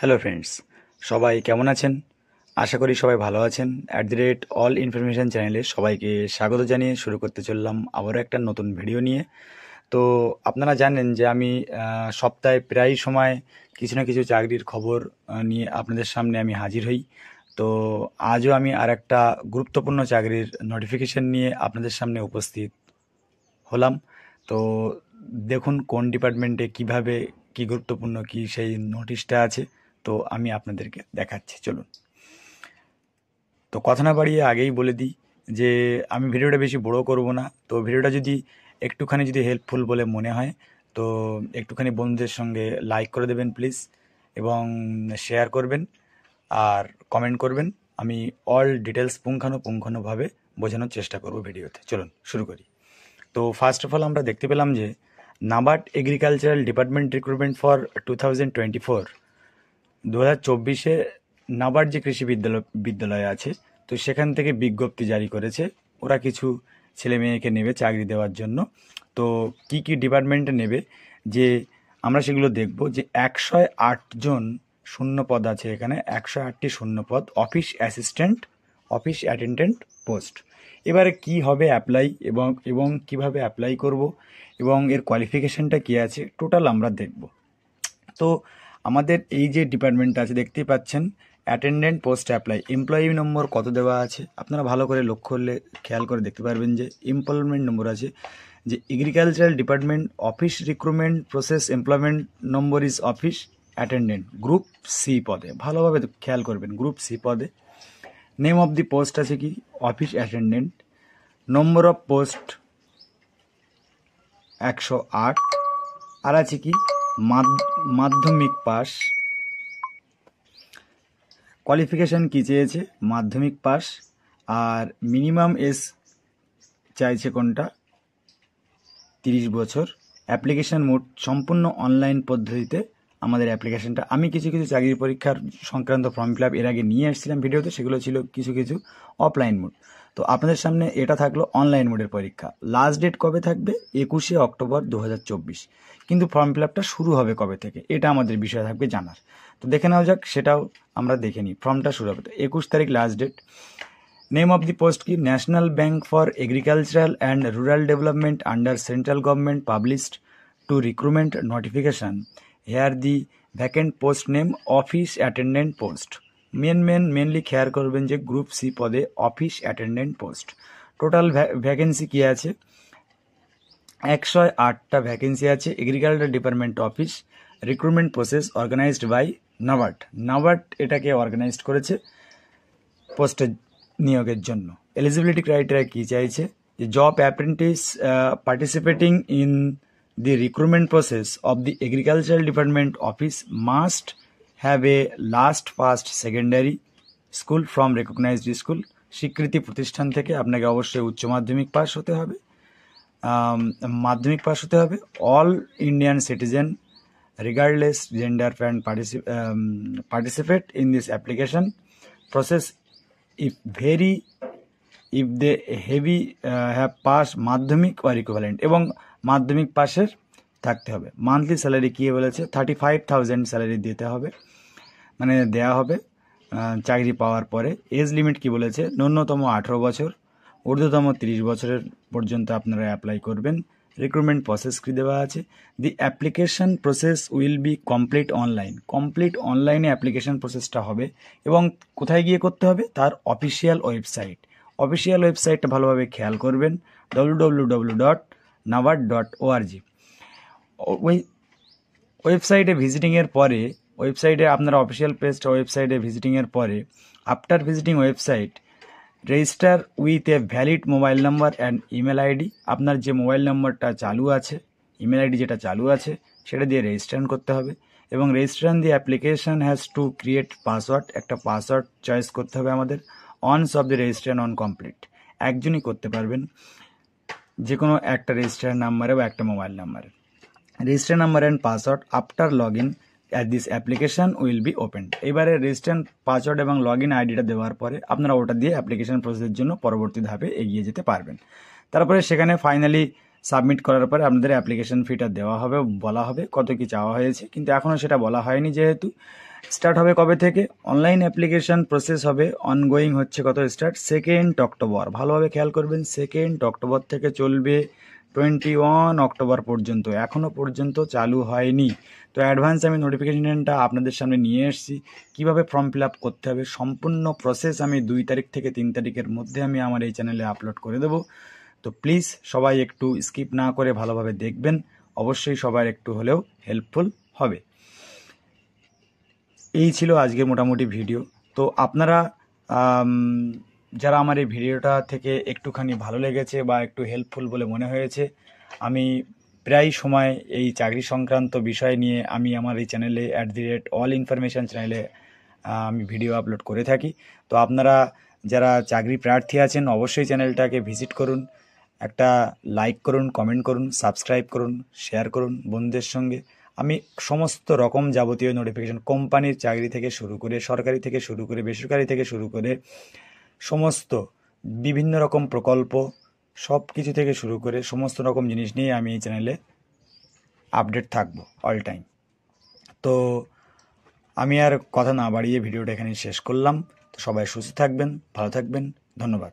Hello friends, সবাই কেমন আছেন? আশা করি সবাই ভালো আছেন। অল ইনফরমেশন চ্যানেলে সবাইকে স্বাগত জানিয়ে শুরু করতে চললাম আবারও একটা নতুন ভিডিও নিয়ে। তো আপনারা জানেন যে আমি সপ্তাহে প্রায় সময় কিছু না কিছু চাকরির খবর নিয়ে আপনাদের সামনে আমি হাজির হই। তো আজও আমি আর একটা গুরুত্বপূর্ণ চাকরির নোটিফিকেশন নিয়ে আপনাদের সামনে উপস্থিত হলাম। তো দেখুন কোন ডিপার্টমেন্টে কিভাবে কি গুরুত্বপূর্ণ কি সেই নোটিশটা আছে। তো আমি আপনাদেরকে দেখাচ্ছি, চলুন। তো কথা না বাড়িয়ে আগেই বলে দিই যে আমি ভিডিওটা বেশি বড় করব না। তো ভিডিওটা যদি একটুখানি যদি হেল্পফুল বলে মনে হয় তো একটুখানি বন্ধুদের সঙ্গে লাইক করে দেবেন প্লিজ, এবং শেয়ার করবেন আর কমেন্ট করবেন। আমি অল ডিটেলস পুঙ্খানুপুঙ্খানুভাবে বোঝানোর চেষ্টা করব ভিডিওতে। চলুন শুরু করি। তো ফার্স্ট অফ অল আমরা দেখতে পেলাম যে NABARD agricultural department recruitment for 2024, 2024-এ নাবার্ড যে কৃষি বিদ্যালয় আছে, তো সেখান থেকে বিজ্ঞপ্তি জারি করেছে। ওরা কিছু ছেলে মেয়েকে নেবে চাকরি দেওয়ার জন্য। তো কি কি ডিপার্টমেন্টে নেবে যে আমরা সেগুলো দেখব। যে 108 জন শূন্য পদ আছে এখানে, 108টি শূন্য পদ, office assistant, office attendant post. এবারে কি হবে অ্যাপ্লাই এবং কিভাবে অ্যাপ্লাই করব এবং এর কোয়ালিফিকেশনটা কী আছে টোটাল আমরা দেখব। তো আমাদের এই যে ডিপার্টমেন্টটা আছে দেখতেই পাচ্ছেন, অ্যাটেন্ডেন্ট পোস্ট অ্যাপ্লাই, এমপ্লয়ি নম্বর কত দেওয়া আছে আপনারা ভালো করে লক্ষ্য করলে খেয়াল করে দেখতে পারবেন যে এমপ্লয়মেন্ট নম্বর আছে যে agricultural department office recruitment process employment number is office attendant, group C পদে, ভালোভাবে খেয়াল করবেন, গ্রুপ সি পদে। নেম অফ দি পোস্ট আছে কি office attendant, number of post 108, আর আছে কি মাধ্যমিক পাস, কোয়ালিফিকেশান কী চেয়েছে মাধ্যমিক পাস, আর মিনিমাম এজ চাইছে কোনটা 30 বছর। অ্যাপ্লিকেশান মোড সম্পূর্ণ অনলাইন পদ্ধতিতে আমাদের অ্যাপ্লিকেশানটা, আমি কিছু কিছু চাকরির পরীক্ষার সংক্রান্ত ফর্ম ফিল আপ এর আগে নিয়ে এসেছিলাম ভিডিওতে, সেগুলো ছিল কিছু কিছু অফলাইন মোড। তো আপনাদের সামনে এটা থাকলো অনলাইন মোডের পরীক্ষা। লাস্ট ডেট কবে থাকবে 21শে অক্টোবর 2024, কিন্তু ফর্ম ফিল আপটা শুরু হবে কবে থেকে এটা আমাদের বিষয় থাকবে জানার। তো দেখে নেওয়া যাক, সেটাও আমরা দেখে নিই। ফর্মটা শুরু হবে তো 21 তারিখ last date. Name of the post কি national bank for agricultural and rural development under central government published to recruitment notification, here the vacant post name office attendant post. Mainly খেয়াল করবেন যে গ্রুপ সি পদে office attendant post. Total vacancy কী আছে 108টা vacancy আছে। Agriculture department office, recruitment process organized by NABARD এটাকে organized করেছে পোস্টের নিয়োগের জন্য। এলিজিবিলিটি ক্রাইটেরিয়া কী চাইছে যে job apprentice participating in the recruitment process of the agricultural department office must have a last first secondary school from recognised school, স্বীকৃতি প্রতিষ্ঠান থেকে আপনাকে অবশ্যই উচ্চ মাধ্যমিক পাস হতে হবে, মাধ্যমিক পাস হতে হবে। All Indian citizen regardless gender can participate in this application process if they have passed মাধ্যমিক or equivalent, এবং মাধ্যমিক পাশের থাকতে হবে। মান্থলি স্যালারি কী বলেছে 35,000 স্যালারি দিতে হবে, মানে দেয়া হবে চাকরি পাওয়ার পরে। এজ লিমিট কি বলেছে ন্যূনতম 18 বছর, ঊর্ধ্বতম 30 বছরের পর্যন্ত আপনারা অ্যাপ্লাই করবেন। রিক্রুটমেন্ট প্রসেস কী দেওয়া আছে the application process will be complete অনলাইনে অ্যাপ্লিকেশন প্রসেসটা হবে, এবং কোথায় গিয়ে করতে হবে তার অফিসিয়াল ওয়েবসাইটটা ভালোভাবে খেয়াল করবেন www.nabard.org। ওই ওয়েবসাইটে ভিজিটিংয়ের পরে আপনারা অফিসিয়াল পেজটা ওয়েবসাইটে ভিজিটিংয়ের পরে after visiting website register with a valid mobile number and email ID, আপনার যে মোবাইল নাম্বারটা চালু আছে, ইমেল আইডি যেটা চালু আছে সেটা দিয়ে রেজিস্ট্রেশন করতে হবে, এবং রেজিস্ট্রেশন দিয়ে application has to create password, একটা পাসওয়ার্ড চয়েস করতে হবে আমাদের। Once of the registration on complete, একজনই করতে পারবেন যে কোনো একটা রেজিস্ট্রেশন নাম্বারে বা একটা মোবাইল নাম্বারে। Registration number and password after log in at this application will be opened. এবারে রেজিস্ট্রেশন পাসওয়ার্ড এবং লগ ইন আইডিটা দেওয়ার পরে আপনারা ওটা দিয়ে অ্যাপ্লিকেশন প্রসেসের জন্য পরবর্তী ধাপে এগিয়ে যেতে পারবেন। তারপরে সেখানে ফাইনালি সাবমিট করার পরে আপনাদের অ্যাপ্লিকেশন ফিটা দেওয়া হবে, বলা হবে কত কি চাওয়া হয়েছে, কিন্তু এখনও সেটা বলা হয়নি যেহেতু স্টার্ট হবে কবে থেকে? অনলাইন অ্যাপ্লিকেশন প্রসেস হবে, অনগোয়িং হচ্ছে কত স্টার্ট 2 অক্টোবর। ভালোভাবে খেয়াল করবেন, 2 অক্টোবর থেকে চলবে 21 অক্টোবর পর্যন্ত। এখনও পর্যন্ত চালু হয়নি। তো অ্যাডভান্স আমি নোটিফিকেশনটা আপনাদের সামনে নিয়ে এসেছি। কীভাবে ফর্ম ফিল আপ করতে হবে সম্পূর্ণ প্রসেস আমি 2 তারিখ থেকে 3 তারিখের মধ্যে আমি আমার এই চ্যানেলে আপলোড করে দেবো। তো প্লিজ সবাই একটু স্কিপ না করে ভালোভাবে দেখবেন, অবশ্যই সবার একটু হলেও হেল্পফুল হবে। এই ছিল আজকের মোটামুটি ভিডিও। তো আপনারা যারা আমার এই ভিডিওটা থেকে একটুখানি ভালো লেগেছে বা একটু হেল্পফুল বলে মনে হয়েছে, আমি প্রায় সময় এই চাকরি সংক্রান্ত বিষয় নিয়ে আমি আমার এই চ্যানেলে @all information চ্যানেলে আমি ভিডিও আপলোড করে থাকি। তো আপনারা যারা চাকরি প্রার্থী আছেন অবশ্যই চ্যানেলটাকে ভিজিট করুন, একটা লাইক করুন, কমেন্ট করুন, সাবস্ক্রাইব করুন, শেয়ার করুন বন্ধুদের সঙ্গে। আমি সমস্ত রকম যাবতীয় নোটিফিকেশন, কোম্পানির চাকরি থেকে শুরু করে, সরকারি থেকে শুরু করে, বেসরকারি থেকে শুরু করে সমস্ত বিভিন্ন রকম প্রকল্প, সব কিছু থেকে শুরু করে সমস্ত রকম জিনিস নিয়ে আমি এই চ্যানেলে আপডেট থাকবো অল টাইম। তো আমি আর কথা না বাড়িয়ে ভিডিওটা এখানে শেষ করলাম। তো সবাই সুস্থ থাকবেন, ভালো থাকবেন, ধন্যবাদ।